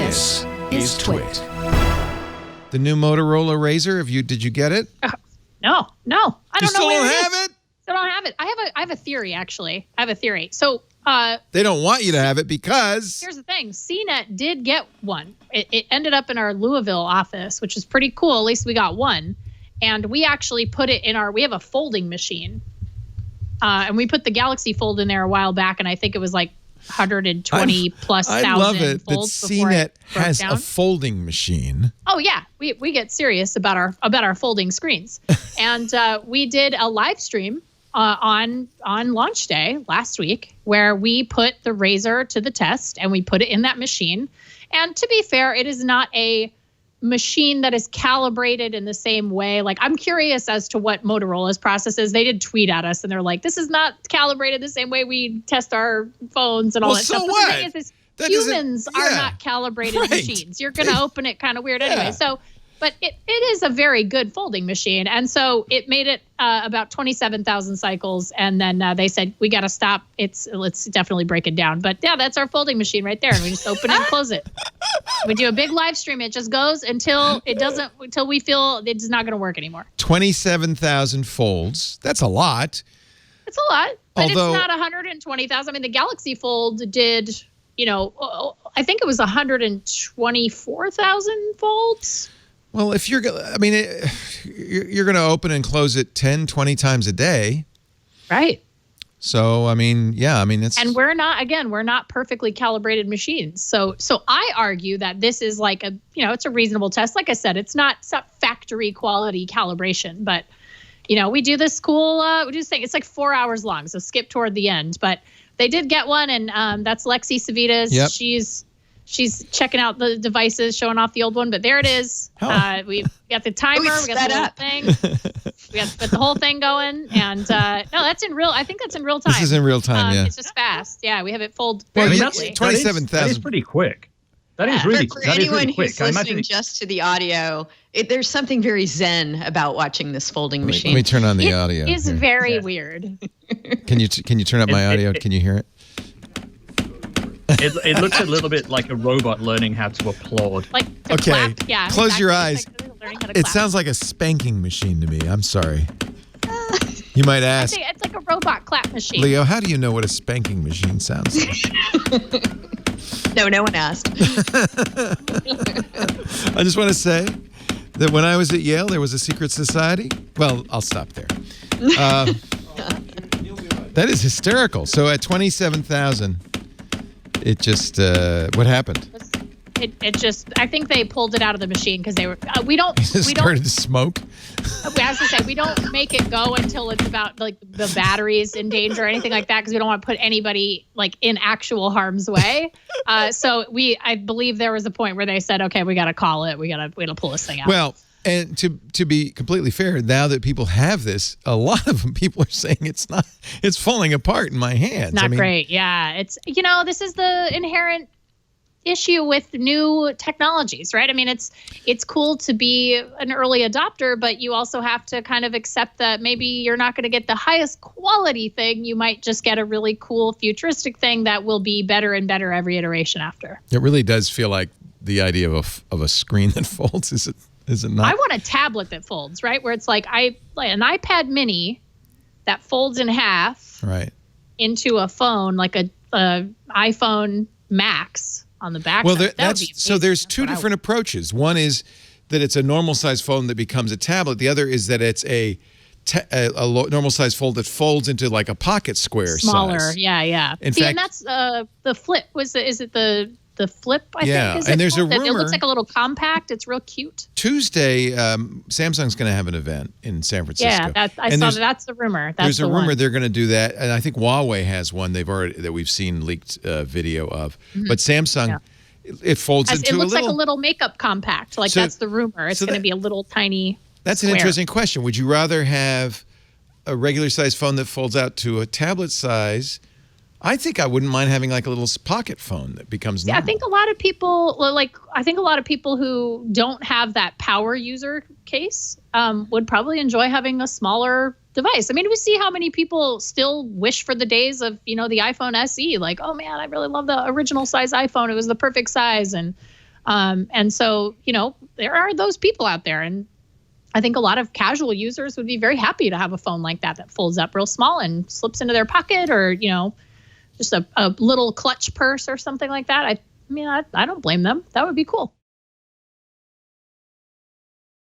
This is TWiT. The new Motorola Razr. Did you get it? No. I don't know. You still don't have it? I don't have it. I have a theory, actually. I have a theory. So they don't want you to have it because here's the thing. CNET did get one. It ended up in our Louisville office, which is pretty cool. At least we got one. And we actually put it in we have a folding machine. And we put the Galaxy Fold in there a while back, and I think it was like 120 plus thousand. I love it that folds CNET has a folding machine. Oh yeah, we get serious about our folding screens, and we did a live stream on launch day last week where we put the Razr to the test and we put it in that machine. And to be fair, it is not a machine that is calibrated in the same way. Like, I'm curious as to what Motorola's process is. They did tweet at us and they're like, this is not calibrated the same way we test our phones and all that stuff. What? But the thing is humans are not calibrated machines. You're going to open it kind of weird anyway. So, but it is a very good folding machine. And so it made it about 27,000 cycles. And then they said, we got to stop. Let's definitely break it down. But yeah, that's our folding machine right there. And we just open it and close it. We do a big live stream. It just goes until we feel it's not going to work anymore. 27,000 folds. That's a lot. It's a lot. But it's not 120,000. I mean, the Galaxy Fold did, I think it was 124,000 folds. Well, if you're going to open and close it 10, 20 times a day. Right. So, it's... And we're not perfectly calibrated machines. So I argue that this is like it's a reasonable test. Like I said, it's not factory quality calibration, but, we do this cool, we do this thing. It's like 4 hours long, so skip toward the end. But they did get one, and that's Lexi Savitas. Yep. She's checking out the devices, showing off the old one, but there it is. We got the timer, we got the whole thing. We got the whole thing going, and that's in real. I think that's in real time. This is in real time, yeah. It's just fast. Yeah, we have it fold very quickly. 27,000. That is pretty quick. That is really quick. For anyone who's listening just to the audio, there's something very zen about watching this folding machine. Let me turn on the audio. It's very weird. Can you turn up my audio? Can you hear it? It looks a little bit like a robot learning how to applaud. Like to clap. Yeah. Close your eyes. Like it sounds like a spanking machine to me. I'm sorry. You might ask. It's like a robot clap machine. Leo, how do you know what a spanking machine sounds like? No one asked. I just want to say that when I was at Yale, there was a secret society. Well, I'll stop there. That is hysterical. So at 27,000... It just, what happened? It just, I think they pulled it out of the machine because they were, started to smoke. I was going to say, we don't make it go until it's about like the batteries in danger or anything like that because we don't want to put anybody like in actual harm's way. So I believe there was a point where they said, okay, we got to call it. We got to pull this thing out. Well, and to be completely fair, now that people have this, a lot of people are saying it's falling apart in my hands. Not great. Yeah. It's, this is the inherent issue with new technologies, right? I mean, it's cool to be an early adopter, but you also have to kind of accept that maybe you're not going to get the highest quality thing. You might just get a really cool futuristic thing that will be better and better every iteration after. It really does feel like the idea of a screen that folds. Is it not? I want a tablet that folds, right? Where it's like an iPad mini that folds in half into a phone, like a iPhone Max on the back. Well, there's two different approaches. One is that it's a normal size phone that becomes a tablet. The other is that it's a normal size fold that folds into like a pocket square smaller size. Yeah. In fact, and that's the Flip. Is it the Flip? I think. And there's a rumor. It looks like a little compact. It's real cute. Tuesday, Samsung's going to have an event in San Francisco. Yeah, I saw that's the rumor. There's a rumor they're going to do that, and I think Huawei has one. That we've seen leaked video of. Mm-hmm. But Samsung, it folds into a little. It looks like a little makeup compact. Like that's the rumor. It's going to be a little tiny. That's square. An interesting question. Would you rather have a regular size phone that folds out to a tablet size? I think I wouldn't mind having like a little pocket phone that becomes normal. I think a lot of people who don't have that power user case would probably enjoy having a smaller device. I mean, we see how many people still wish for the days of, the iPhone SE. Like, oh man, I really love the original size iPhone. It was the perfect size. And And so, there are those people out there. And I think a lot of casual users would be very happy to have a phone like that folds up real small and slips into their pocket, or, just a little clutch purse or something like that. I don't blame them. That would be cool.